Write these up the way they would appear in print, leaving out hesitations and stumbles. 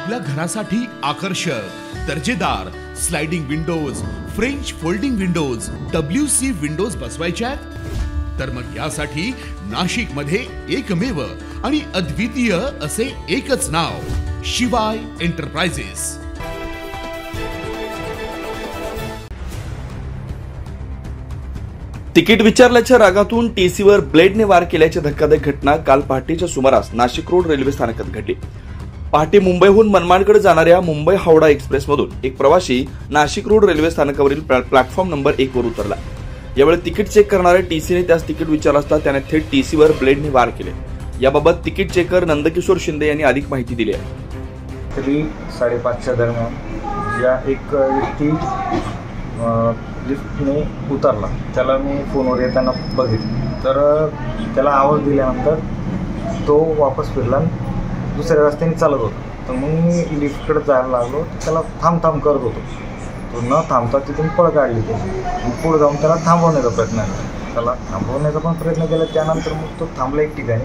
आपल्या घरासाठी आकर्षक दर्जेदार sliding windows, French folding windows, WC windows बसवायच्यात? तर मग यासाठी नाशिक मध्ये एकमेव आणि अद्वितीय असे एकच नाव, शिवाय एंटरप्राइजेस। तिकीट विचारल्याच्या रागातून टीसीवर ब्लेडने वार केल्याची धक्कादायक घटना काल पहाटेच्या सुमारास नाशिक रोड रेल्वे स्थानकात घडली। पहाटे मुंबईहून मनमाडकडे जाणाऱ्या मुंबई हावडा एक्सप्रेसमधून एक प्रवासी नाशिक रोड रेल्वे स्थानकावरील प्लॅटफॉर्म नंबर 1 वर उतरला। यावेळी तिकीट चेक करणाऱ्या टीसीने त्यास तिकीट विचारलं असता त्याने थेट टीसीवर ब्लेडने वार केले। याबाबत तिकीट चेकर नंदकिशोर शिंदे यांनी अधिक माहिती दिली आहे। तरी 5:30च्या दरम्यान या एक व्यक्ती लिफ्टने उतरला, त्याला मी फोनवर येताना बघितलं, तर त्याला आवाज दिल्यानंतर तो वापस फिरला, दुसऱ्या रस्त्याने चालत होता। तर मग मी लिफ्टकडे जायला लागलो, त्याला थांब करत होतो, तो न थांबता तिथून पळ काढली त्याने। मग पुढे जाऊन त्याला थांबवण्याचा प्रयत्न केला, त्याला थांबवण्याचा पण प्रयत्न केला। त्यानंतर मग तो थांबला एक ठिकाणी।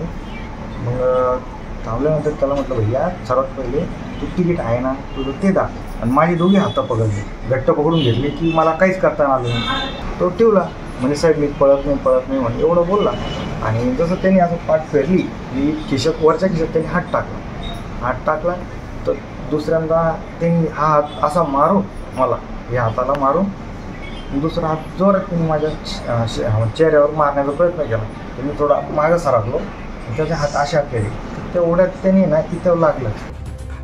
मग थांबल्यानंतर त्याला म्हटलं, भैया सर्वात पहिले तू तिकीट आहे ना तुझं ते दाखव। आणि माझी दोघी हातं पकडले, घट्ट पकडून घेतले की मला काहीच करता आलं नाही। तो ठेवला, म्हणजे साहेब मी पळत नाही म्हणे, एवढं बोलला। आणि जसं त्यांनी असं पाठ फेरली की खिशात, वरच्या खिशात त्यांनी हात टाकला तर दुसऱ्यांदा त्यांनी हा हात असा मारून मला या हाताला मारून दुसरा हात जोरात त्यांनी माझ्या चेहऱ्यावर मारण्याचा प्रयत्न केला। त्यांनी थोडा मागं सरकलो, त्याचे हात अशा केले, तेवढ्यात त्यांनी ना इथं लागलं।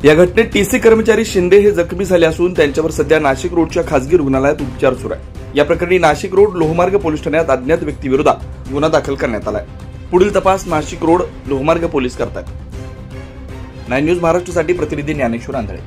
या घटनेत टीसी कर्मचारी शिंदे हे जखमी झाले असून त्यांच्यावर सध्या नाशिक रोडच्या खासगी रुग्णालयात उपचार सुरू आहे। या प्रकरणी नाशिक रोड लोहमार्ग पोलीस ठाण्यात अज्ञात व्यक्तीविरोधात गुन्हा दाखल करण्यात आलाय। पुढील तपास नाशिक रोड लोहमार्ग पोलीस करतात। 9 न्यूज महाराष्ट्रासाठी प्रतिनिधी ज्ञानेश्वर आंधळे।